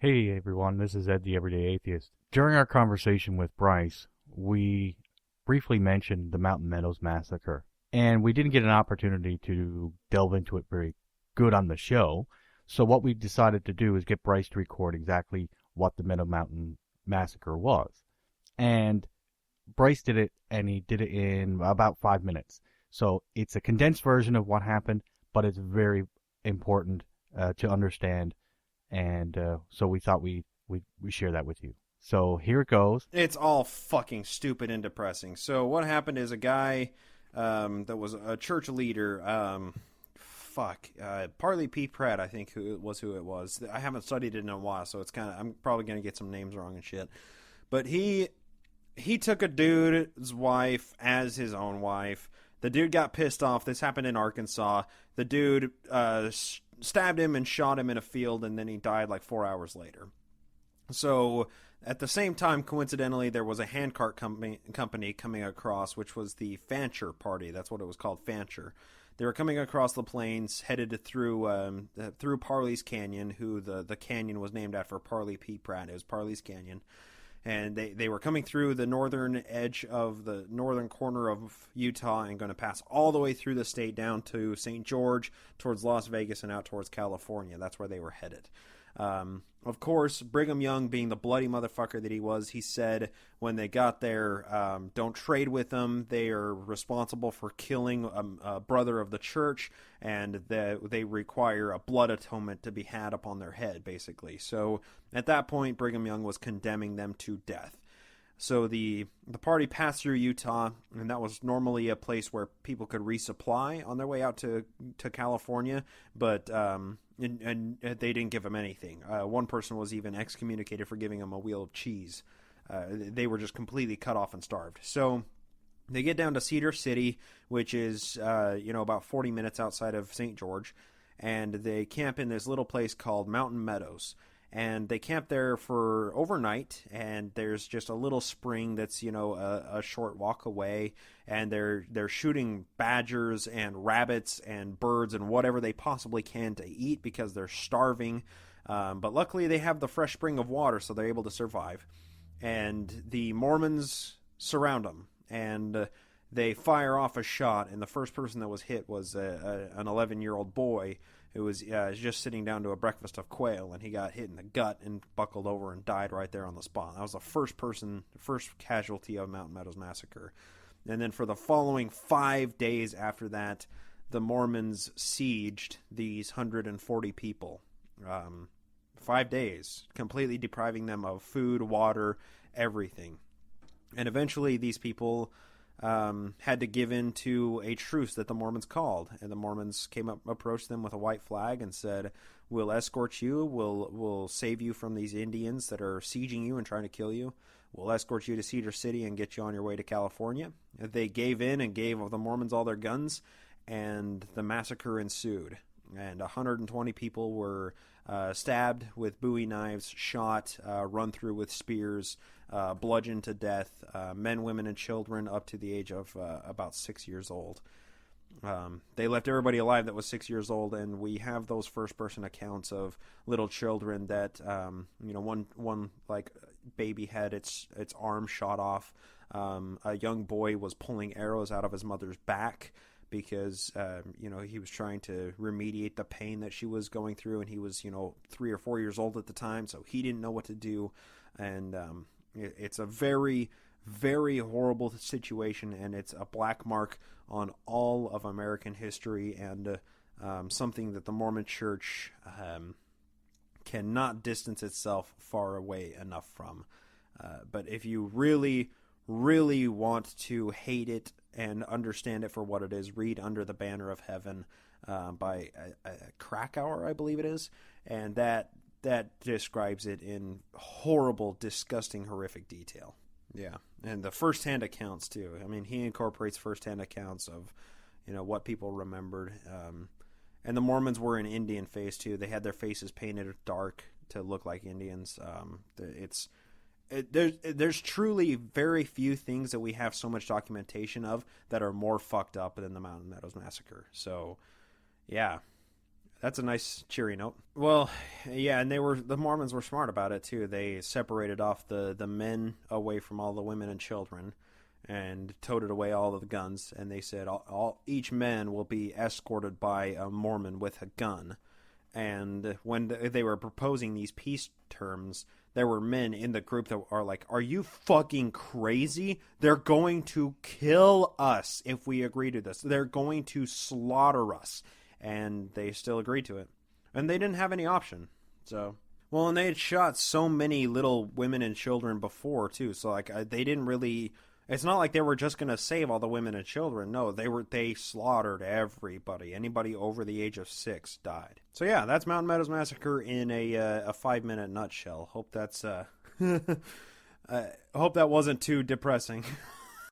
Hey everyone, this is Ed the Everyday Atheist. During our conversation with Bryce, we briefly mentioned the Mountain Meadows Massacre, and we didn't get an opportunity to delve into it very good on the show. So what we decided to do is get Bryce to record exactly what the Meadow Mountain Massacre was. And Bryce did it, and he did it in about 5 minutes. So it's a condensed version of what happened, but it's very important to understand, and so we thought we share that with you. So here it goes. It's all fucking stupid and depressing. So what happened is a guy that was a church leader. Parley P. Pratt, I think who it was. I haven't studied it in a while, so it's kind of I'm probably gonna get some names wrong and shit. But he took a dude's wife as his own wife. The dude got pissed off. This happened in Arkansas. The dude stabbed him and shot him in a field, and then he died like 4 hours later. So at the same time, coincidentally, there was a handcart company coming across, which was the Fancher Party. That's what it was called, Fancher. They were coming across the plains, headed through Parley's Canyon, who the canyon was named after Parley P. Pratt. It was Parley's Canyon. And they were coming through the northern edge of the northern corner of Utah and going to pass all the way through the state down to St. George, towards Las Vegas, and out towards California. That's where they were headed. Of course, Brigham Young, being the bloody motherfucker that he was, he said when they got there, don't trade with them. They are responsible for killing a brother of the church, and they require a blood atonement to be had upon their head, basically. So at that point, Brigham Young was condemning them to death. So the party passed through Utah, and that was normally a place where people could resupply on their way out to California, but and they didn't give them anything. One person was even excommunicated for giving them a wheel of cheese. They were just completely cut off and starved. So they get down to Cedar City, which is about 40 minutes outside of St. George, and they camp in this little place called Mountain Meadows. And they camp there for overnight, and there's just a little spring that's a short walk away, and they're shooting badgers and rabbits and birds and whatever they possibly can to eat because they're starving. But luckily they have the fresh spring of water, so they're able to survive. And the Mormons surround them, and they fire off a shot, and the first person that was hit was an 11-year-old boy who was just sitting down to a breakfast of quail, and he got hit in the gut and buckled over and died right there on the spot. That was the first casualty of Mountain Meadows Massacre. And then for the following 5 days after that, the Mormons sieged these 140 people. 5 days, completely depriving them of food, water, everything. And eventually these people had to give in to a truce that the Mormons called, and the Mormons approached them with a white flag and said, "We'll escort you. We'll save you from these Indians that are sieging you and trying to kill you. We'll escort you to Cedar City and get you on your way to California." They gave in and gave the Mormons all their guns, and the massacre ensued. And 120 people were stabbed with Bowie knives, shot, run through with spears, bludgeoned to death, men, women, and children up to the age of about 6 years old. They left everybody alive that was 6 years old, and we have those first-person accounts of little children that, one like baby had its arm shot off. A young boy was pulling arrows out of his mother's back because he was trying to remediate the pain that she was going through, and he was 3 or 4 years old at the time, so he didn't know what to do. And it's a very, very horrible situation, and it's a black mark on all of American history, and something that the Mormon Church cannot distance itself far away enough from. But if you really, really want to hate it and understand it for what it is, read Under the Banner of Heaven by Krakauer, I believe it is, and that describes it in horrible, disgusting, horrific detail. Yeah, and the first-hand accounts too. I mean, he incorporates first-hand accounts of what people remembered. And the Mormons were in Indian face too. They had their faces painted dark to look like Indians. There's truly very few things that we have so much documentation of that are more fucked up than the Mountain Meadows Massacre. So, yeah, That's a nice cheery note. Well, yeah, and the Mormons were smart about it too. They separated off the men away from all the women and children, and toted away all of the guns. And they said each man will be escorted by a Mormon with a gun. And when they were proposing these peace terms, there were men in the group that are like, "Are you fucking crazy? They're going to kill us if we agree to this. They're going to slaughter us." And they still agreed to it. And they didn't have any option. So, well, and they had shot so many little women and children before, too. So, like, they didn't really... It's not like they were just going to save all the women and children. No, they slaughtered everybody. Anybody over the age of 6 died. So, yeah, that's Mountain Meadows Massacre in a 5-minute nutshell. Hope that's... hope that wasn't too depressing.